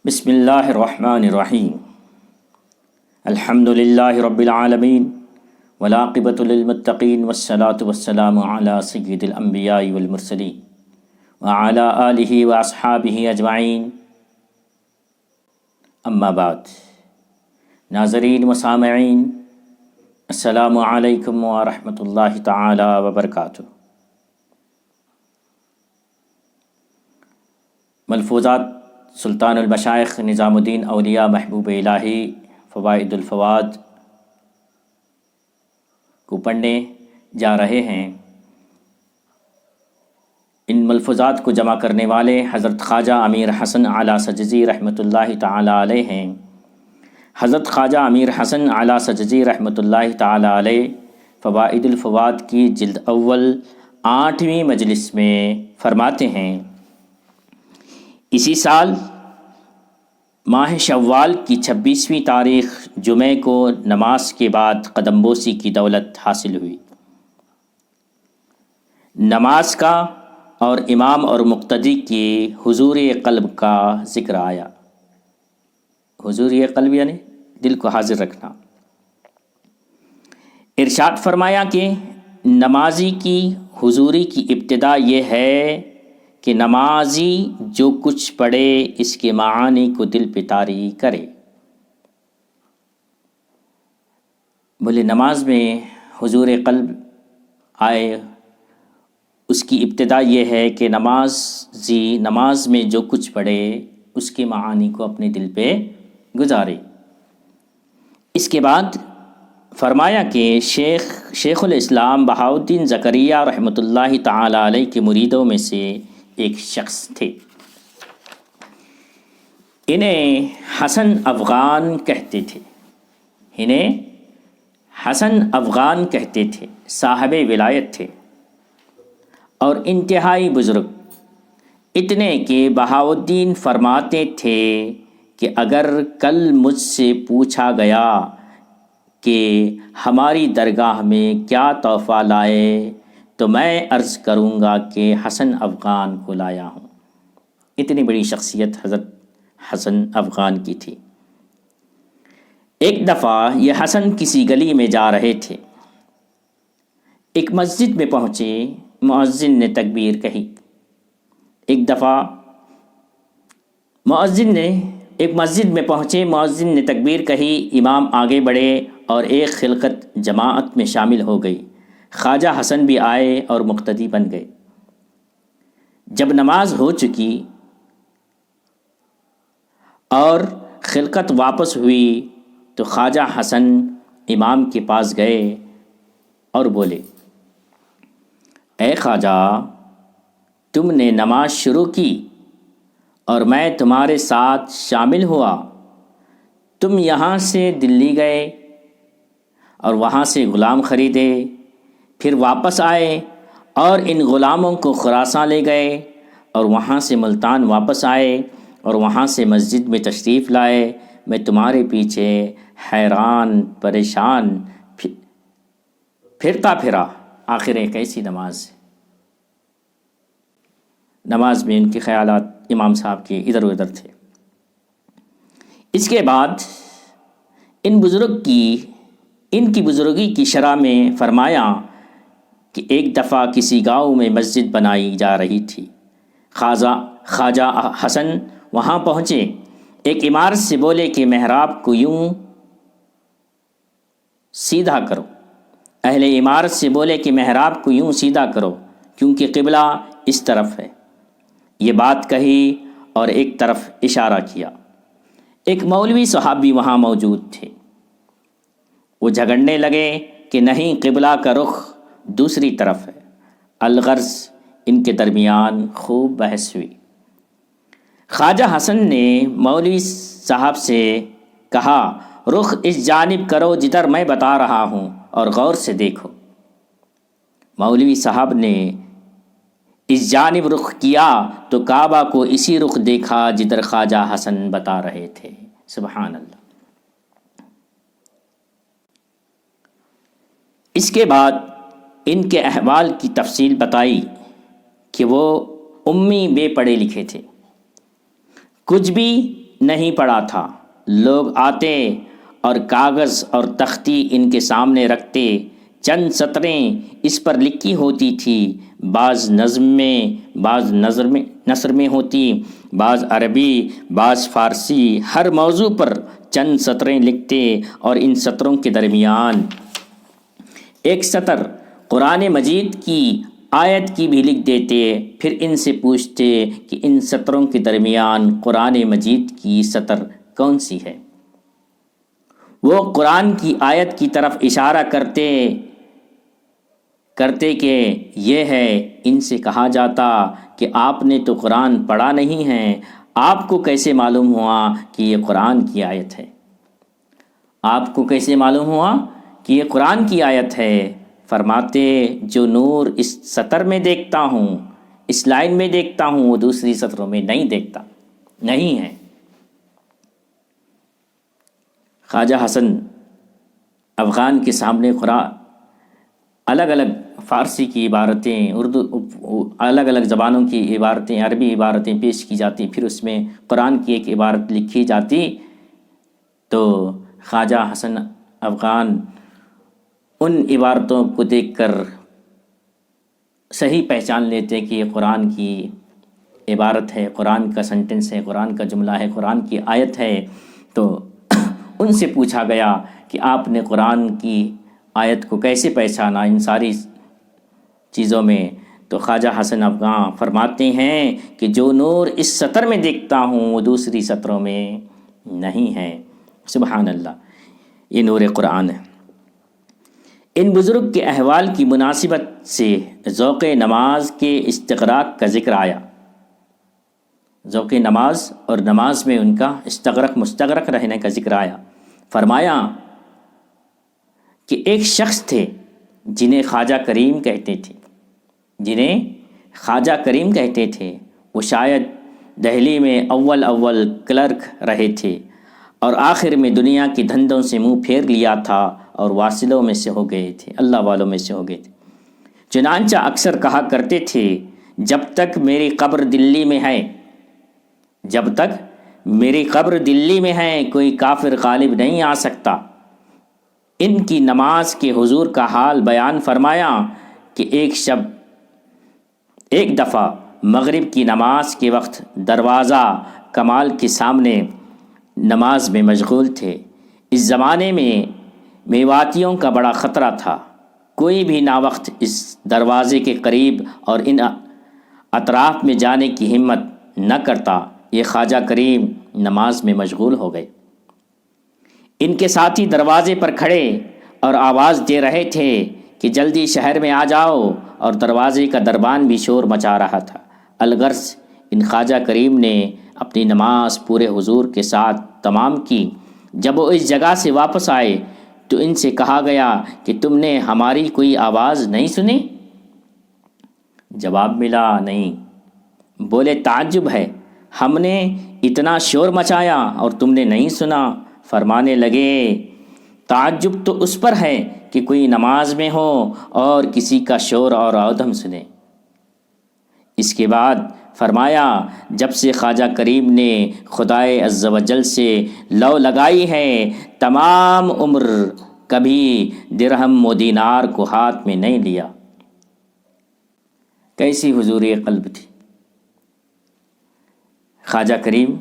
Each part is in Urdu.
بسم اللہ الرحمن الرحیم الحمد للہ رب العالمین والعاقبۃ للمتقین والصلاة والسلام علی سید الانبیاء والمرسلین وعلی آلہ واصحابہ اجمعین، اما بعد۔ ناظرین و سامعین، السلام علیکم ورحمۃ اللہ تعالی وبرکاتہ۔ ملفوظات سلطان المشائخ نظام الدین اولیاء محبوب الہی فوائد الفواد کو پڑھنے جا رہے ہیں۔ ان ملفوظات کو جمع کرنے والے حضرت خواجہ امیر حسن اعلیٰ سجزی رحمۃ اللہ تعالی علیہ ہیں۔ حضرت خواجہ امیر حسن اعلیٰ سجزی رحمۃ اللہ تعالی علیہ فوائد الفواد کی جلد اول 8ویں مجلس میں فرماتے ہیں، اسی سال ماہ شوال کی 26ویں تاریخ جمعے کو نماز کے بعد قدم بوسی کی دولت حاصل ہوئی۔ نماز کا اور امام اور مقتدی کی حضور قلب کا ذکر آیا۔ حضور قلب یعنی دل کو حاضر رکھنا۔ ارشاد فرمایا کہ نمازی کی حضوری کی ابتدا یہ ہے کہ نمازی جو کچھ پڑھے اس کے معانی کو دل پہ طاری کرے۔ بولے نماز میں حضور قلب آئے، اس کی ابتدا یہ ہے کہ نماز میں جو کچھ پڑھے اس کے معانی کو اپنے دل پہ گزارے۔ اس کے بعد فرمایا کہ شیخ الاسلام بہاؤالدین زکریا رحمۃ اللہ تعالی علیہ کے مریدوں میں سے ایک شخص تھے، انہیں حسن افغان کہتے تھے، صاحب ولایت تھے اور انتہائی بزرگ، اتنے کہ بہاؤالدین فرماتے تھے کہ اگر کل مجھ سے پوچھا گیا کہ ہماری درگاہ میں کیا تحفہ لائے تو میں عرض کروں گا کہ حسن افغان کو لایا ہوں۔ اتنی بڑی شخصیت حضرت حسن افغان کی تھی۔ ایک دفعہ یہ حسن کسی گلی میں جا رہے تھے، ایک مسجد میں پہنچے، مؤذن نے تکبیر کہی۔ ایک مسجد میں پہنچے، مؤذن نے تکبیر کہی، امام آگے بڑھے اور ایک خلقت جماعت میں شامل ہو گئی۔ خواجہ حسن بھی آئے اور مقتدی بن گئے۔ جب نماز ہو چکی اور خلقت واپس ہوئی تو خواجہ حسن امام کے پاس گئے اور بولے، اے خواجہ، تم نے نماز شروع کی اور میں تمہارے ساتھ شامل ہوا، تم یہاں سے دلی گئے اور وہاں سے غلام خریدے، پھر واپس آئے اور ان غلاموں کو خراساں لے گئے اور وہاں سے ملتان واپس آئے اور وہاں سے مسجد میں تشریف لائے۔ میں تمہارے پیچھے حیران پریشان پھرتا پھرا، آخر ایک ایسی نماز ہے۔ نماز میں ان کے خیالات امام صاحب کے ادھر ادھر تھے۔ اس کے بعد ان کی بزرگی کی شرح میں فرمایا کہ ایک دفعہ کسی گاؤں میں مسجد بنائی جا رہی تھی۔ خواجہ حسن وہاں پہنچے، ایک عمارت سے بولے کہ محراب کو یوں سیدھا کرو۔ اہل عمارت سے بولے کہ محراب کو یوں سیدھا کرو کیونکہ قبلہ اس طرف ہے۔ یہ بات کہی اور ایک طرف اشارہ کیا۔ ایک مولوی صاحب بھی وہاں موجود تھے، وہ جھگڑنے لگے کہ نہیں، قبلہ کا رخ دوسری طرف ہے۔ الغرض ان کے درمیان خوب بحث ہوئی۔ خواجہ حسن نے مولوی صاحب سے کہا، رخ اس جانب کرو جدھر میں بتا رہا ہوں اور غور سے دیکھو۔ مولوی صاحب نے اس جانب رخ کیا تو کعبہ کو اسی رخ دیکھا جدھر خواجہ حسن بتا رہے تھے۔ سبحان اللہ۔ اس کے بعد ان کے احوال کی تفصیل بتائی کہ وہ امی بے پڑھے لکھے تھے، کچھ بھی نہیں پڑھا تھا۔ لوگ آتے اور کاغذ اور تختی ان کے سامنے رکھتے، چند سطریں اس پر لکھی ہوتی تھی، بعض نثر میں ہوتی، بعض عربی، بعض فارسی، ہر موضوع پر چند سطریں لکھتے اور ان سطروں کے درمیان ایک سطر قرآن مجید کی آیت کی بھی لکھ دیتے، پھر ان سے پوچھتے کہ ان سطروں کے درمیان قرآن مجید کی سطر کون سی ہے؟ وہ قرآن کی آیت کی طرف اشارہ کرتے کہ یہ ہے۔ ان سے کہا جاتا کہ آپ نے تو قرآن پڑھا نہیں ہے، آپ کو کیسے معلوم ہوا کہ یہ قرآن کی آیت ہے؟ آپ کو کیسے معلوم ہوا کہ یہ قرآن کی آیت ہے؟ فرماتے جو نور اس سطر میں دیکھتا ہوں، اس لائن میں دیکھتا ہوں، وہ دوسری سطروں میں نہیں دیکھتا، نہیں ہے۔ خواجہ حسن افغان کے سامنے قرآن الگ الگ فارسی کی عبارتیں، اردو، الگ الگ زبانوں کی عبارتیں، عربی عبارتیں پیش کی جاتی، پھر اس میں قرآن کی ایک عبارت لکھی جاتی، تو خواجہ حسن افغان ان عبارتوں کو دیکھ کر صحیح پہچان لیتے کہ یہ قرآن کی عبارت ہے، قرآن کا سنٹنس ہے، قرآن کا جملہ ہے، قرآن کی آیت ہے۔ تو ان سے پوچھا گیا کہ آپ نے قرآن کی آیت کو کیسے پہچانا ان ساری چیزوں میں؟ تو خواجہ حسن افغان فرماتے ہیں کہ جو نور اس سطر میں دیکھتا ہوں وہ دوسری سطروں میں نہیں ہے۔ سبحان اللہ، یہ نور قرآن ہے۔ ان بزرگ کے احوال کی مناسبت سے ذوق نماز کے استغراق کا ذکر آیا۔ ذوق نماز اور نماز میں ان کا مستغرق رہنے کا ذکر آیا۔ فرمایا کہ ایک شخص تھے جنہیں خواجہ کریم کہتے تھے، وہ شاید دہلی میں اول کلرک رہے تھے اور آخر میں دنیا کے دھندوں سے منہ پھیر لیا تھا اور واصلوں میں سے ہو گئے تھے، اللہ والوں میں سے ہو گئے تھے۔ چنانچہ اکثر کہا کرتے تھے جب تک میری قبر دلی میں ہے کوئی کافر غالب نہیں آ سکتا۔ ان کی نماز کے حضور کا حال بیان فرمایا کہ ایک دفعہ مغرب کی نماز کے وقت دروازہ کمال کے سامنے نماز میں مشغول تھے۔ اس زمانے میں میواتیوں کا بڑا خطرہ تھا، کوئی بھی ناوقت اس دروازے کے قریب اور ان اطراف میں جانے کی ہمت نہ کرتا۔ یہ خواجہ کریم نماز میں مشغول ہو گئے۔ ان کے ساتھی دروازے پر کھڑے اور آواز دے رہے تھے کہ جلدی شہر میں آ جاؤ، اور دروازے کا دربان بھی شور مچا رہا تھا۔ الغرض ان خواجہ کریم نے اپنی نماز پورے حضور کے ساتھ تمام کی۔ جب وہ اس جگہ سے واپس آئے تو ان سے کہا گیا کہ تم نے ہماری کوئی آواز نہیں سنی؟ جواب ملا نہیں۔ بولے تعجب ہے، ہم نے اتنا شور مچایا اور تم نے نہیں سنا؟ فرمانے لگے تعجب تو اس پر ہے کہ کوئی نماز میں ہو اور کسی کا شور اور اودم سنے۔ اس کے بعد فرمایا جب سے خواجہ کریم نے خدائے عز و جل سے لو لگائی ہے، تمام عمر کبھی درہم و دینار کو ہاتھ میں نہیں لیا۔ کیسی حضور قلب تھی خواجہ کریم!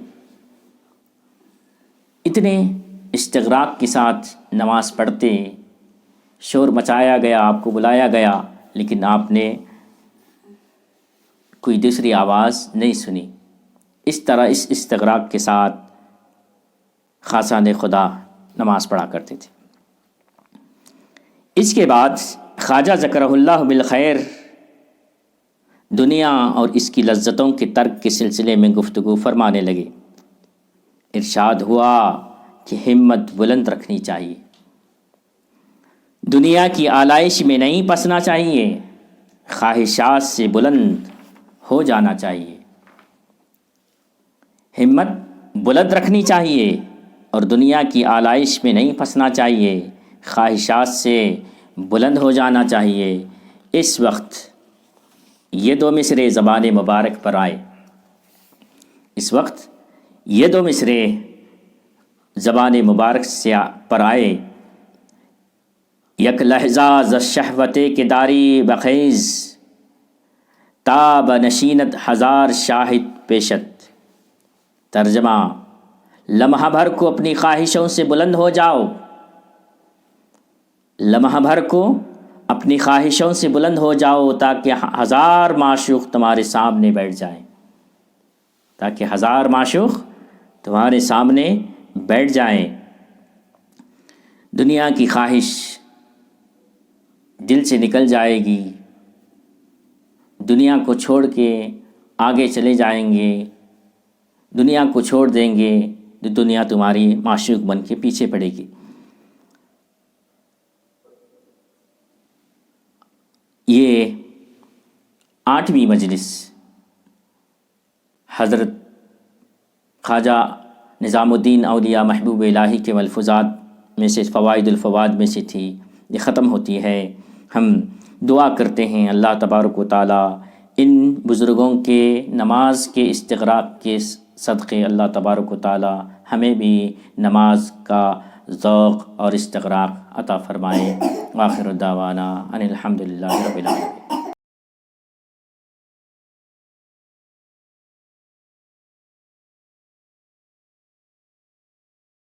اتنے استغراق کے ساتھ نماز پڑھتے، شور مچایا گیا، آپ کو بلایا گیا، لیکن آپ نے کوئی دوسری آواز نہیں سنی۔ اس طرح اس استغراق کے ساتھ خاصان خدا نماز پڑھا کرتے تھے۔ اس کے بعد خواجہ ذکرہ اللہ بالخیر دنیا اور اس کی لذتوں کے ترک کے سلسلے میں گفتگو فرمانے لگے۔ ارشاد ہوا کہ ہمت بلند رکھنی چاہیے، دنیا کی آلائش میں نہیں پسنا چاہیے، خواہشات سے بلند ہو جانا چاہیے۔ ہمت بلند رکھنی چاہیے اور دنیا کی آلائش میں نہیں پھنسنا چاہیے، خواہشات سے بلند ہو جانا چاہیے۔ اس وقت یہ دو مصرے زبان مبارک پر آئے، اس وقت یہ دو مصرے زبان مبارک سے پر آئے، یک لحظہ ز شہوت کے داری بخیز، تاب نشینت ہزار شاہد پیشت۔ ترجمہ: لمحہ بھر کو اپنی خواہشوں سے بلند ہو جاؤ، لمحہ بھر کو اپنی خواہشوں سے بلند ہو جاؤ تاکہ ہزار معشوق تمہارے سامنے بیٹھ جائیں، تاکہ ہزار معشوق تمہارے سامنے بیٹھ جائیں۔ دنیا کی خواہش دل سے نکل جائے گی، دنیا کو چھوڑ کے آگے چلے جائیں گے، دنیا کو چھوڑ دیں گے تو دنیا تمہاری معشوق بن کے پیچھے پڑے گی۔ یہ 8ویں مجلس حضرت خواجہ نظام الدین اولیاء محبوب الہی کے ملفوظات میں سے، فوائد الفواد میں سے تھی، یہ ختم ہوتی ہے۔ ہم دعا کرتے ہیں اللہ تبارک و تعالیٰ ان بزرگوں کے نماز کے استغراق کے صدقے اللہ تبارک و تعالیٰ ہمیں بھی نماز کا ذوق اور استغراق عطا فرمائے۔ آخر دعوانا ان الحمد للہ رب العالمین۔